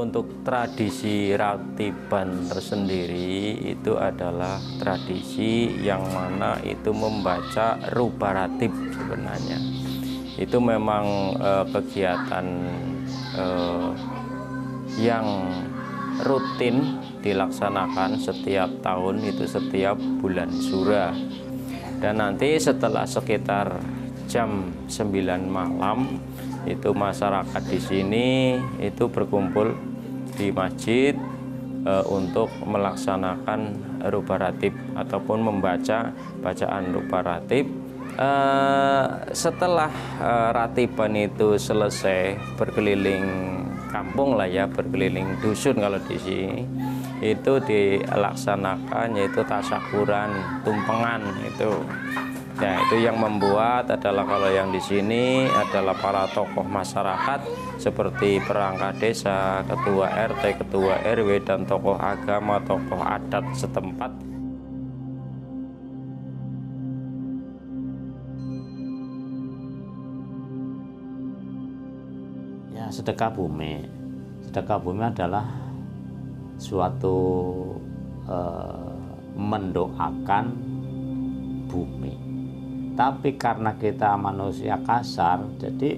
untuk tradisi ratiban tersendiri itu adalah tradisi yang mana itu membaca rubah ratib sebenarnya. Itu memang kegiatan yang rutin dilaksanakan setiap tahun, itu setiap bulan Sura. Dan nanti setelah sekitar jam 9 malam itu masyarakat di sini itu berkumpul di masjid untuk melaksanakan rubah ratib ataupun membaca bacaan rubah ratib. Setelah ratiban itu selesai berkeliling kampung lah ya, berkeliling dusun kalau di sini itu dilaksanakan yaitu tasyakuran, tumpengan itu. Ya, itu yang membuat adalah kalau yang di sini adalah para tokoh masyarakat seperti perangkat desa, ketua RT, ketua RW, dan tokoh agama, tokoh adat setempat. Ya, sedekah bumi. Sedekah bumi adalah suatu mendoakan bumi. Tapi karena kita manusia kasar, jadi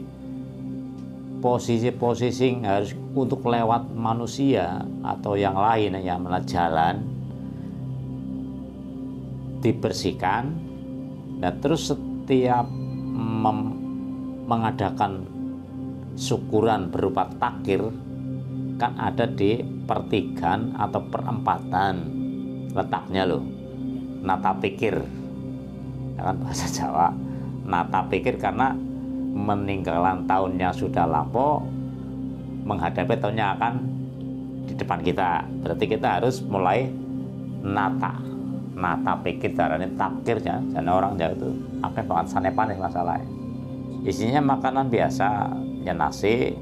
posisi-posisi harus untuk lewat manusia atau yang lain yang malah jalan dibersihkan. Dan terus setiap mengadakan syukuran berupa takir kan ada di pertigaan atau perempatan letaknya loh, nata pikir. Kan bahasa Jawa, nata pikir karena meninggalan tahunnya sudah lampau, menghadapi tahunnya akan di depan kita. Berarti kita harus mulai nata pikir, caranya takirnya. Dan orang Jawa itu akeh banget sanepan masalahnya. Isinya makanan biasa, ya nasi,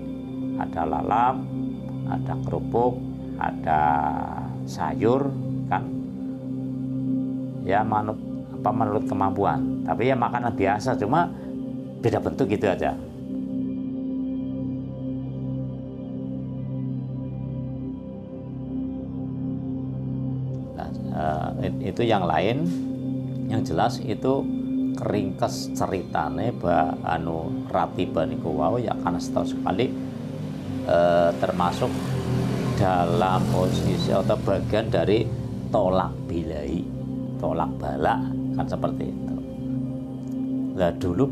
ada lalap, ada kerupuk, ada sayur kan. Ya menurut kemampuan, tapi ya makanan biasa, cuma beda bentuk gitu aja. Nah, itu yang lain. Yang jelas itu keringkes ceritane ratiban niku wau ya karena setahun sekali termasuk dalam posisi atau bagian dari tolak bilai, tolak balak kan seperti itu. Nah dulu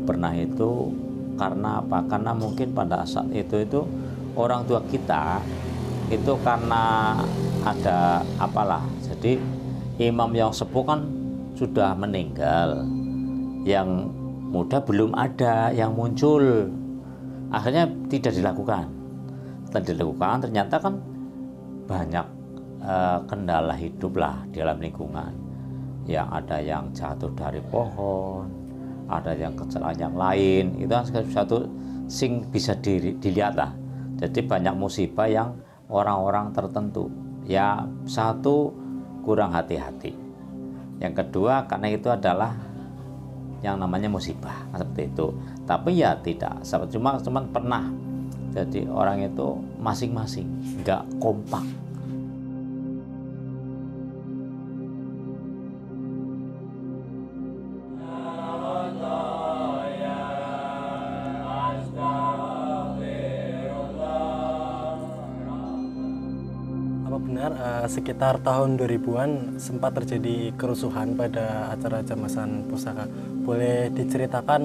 pernah itu karena apa? Karena mungkin pada saat itu orang tua kita itu karena ada apalah, jadi imam yang sepuh kan sudah meninggal, yang muda belum ada yang muncul, akhirnya tidak dilakukan. Ternyata kan banyak kendala hidup lah di dalam lingkungan, yang ada yang jatuh dari pohon, ada yang kecelakaan yang lain, itu satu sing bisa dilihat lah. Jadi banyak musibah yang orang-orang tertentu, ya satu kurang hati-hati, yang kedua karena itu adalah yang namanya musibah seperti itu. Tapi ya tidak, cuma pernah jadi orang itu masing-masing nggak kompak. Sekitar tahun 2000-an sempat terjadi kerusuhan pada acara jamasan pusaka. Boleh diceritakan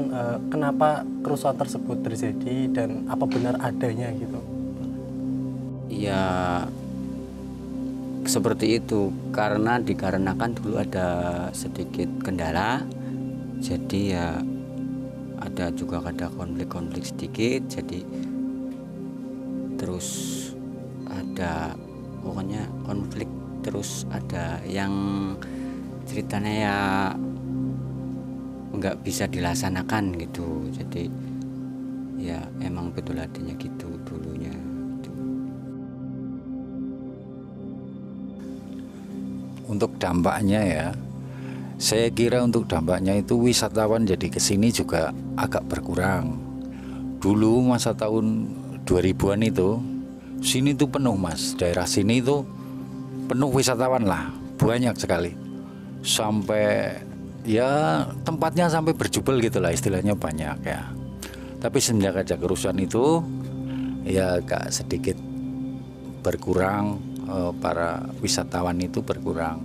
kenapa kerusuhan tersebut terjadi dan apa benar adanya gitu? Ya seperti itu, dikarenakan dulu ada sedikit kendala, jadi ya ada konflik-konflik sedikit, jadi terus ada pokoknya konflik, terus ada yang ceritanya ya nggak bisa dilaksanakan gitu. Jadi ya emang betul adanya gitu dulunya gitu. Untuk dampaknya ya, saya kira untuk dampaknya itu wisatawan jadi kesini juga agak berkurang. Dulu masa tahun 2000-an itu sini tuh penuh Mas, daerah sini itu penuh wisatawan lah, banyak sekali, sampai ya tempatnya sampai berjubel gitulah istilahnya, banyak ya. Tapi semenjak ada kerusuhan itu ya agak sedikit berkurang, para wisatawan itu berkurang.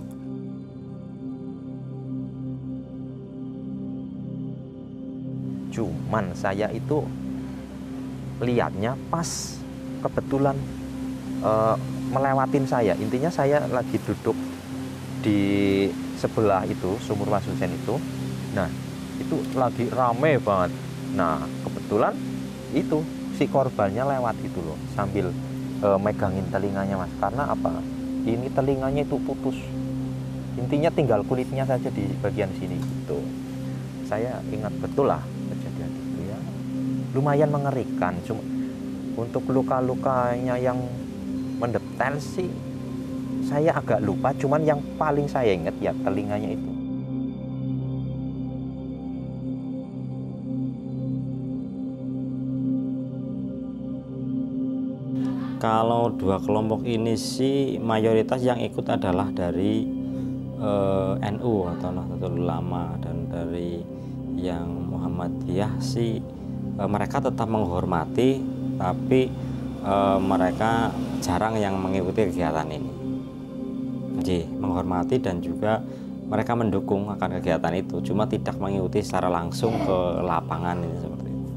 Cuman saya itu lihatnya pas kebetulan melewatin saya. Intinya saya lagi duduk di sebelah itu sumur Masusen itu. Nah, itu lagi rame banget. Nah, kebetulan itu si korbannya lewat itu loh, sambil megangin telinganya Mas. Karena apa? Ini telinganya itu putus. Intinya tinggal kulitnya saja di bagian sini gitu. Saya ingat betul lah kejadian itu ya. Lumayan mengerikan. Cuma untuk luka-lukanya yang mendetail sih saya agak lupa. Cuman yang paling saya ingat ya telinganya itu. Kalau dua kelompok ini sih mayoritas yang ikut adalah dari NU atau Nahdlatul Ulama, dan dari yang Muhammadiyah sih mereka tetap menghormati, tapi mereka jarang yang mengikuti kegiatan ini. Jadi menghormati dan juga mereka mendukung akan kegiatan itu, cuma tidak mengikuti secara langsung ke lapangan ini seperti itu.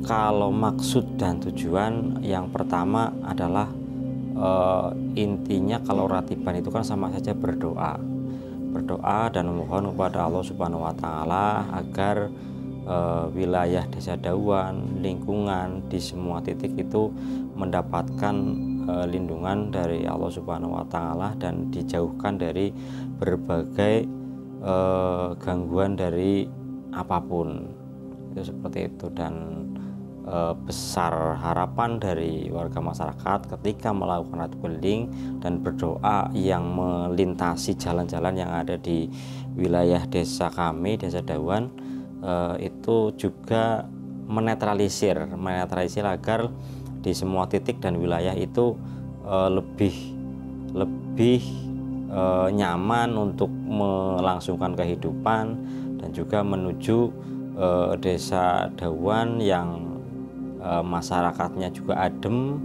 Kalau maksud dan tujuan yang pertama adalah intinya kalau ratiban itu kan sama saja berdoa dan memohon kepada Allah Subhanahu wa Ta'ala agar wilayah Desa Dawan, lingkungan di semua titik itu mendapatkan lindungan dari Allah Subhanahu wa Ta'ala dan dijauhkan dari berbagai gangguan dari apapun. Itu seperti itu. Dan besar harapan dari warga masyarakat ketika melakukan ratu keliling dan berdoa yang melintasi jalan-jalan yang ada di wilayah desa kami, Desa Dawan, itu juga menetralisir agar di semua titik dan wilayah itu lebih nyaman untuk melangsungkan kehidupan dan juga menuju Desa Dawan yang masyarakatnya juga adem,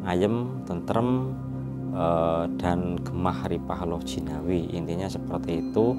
ayem, tentrem, dan gemah ripah loh jinawi. Intinya seperti itu.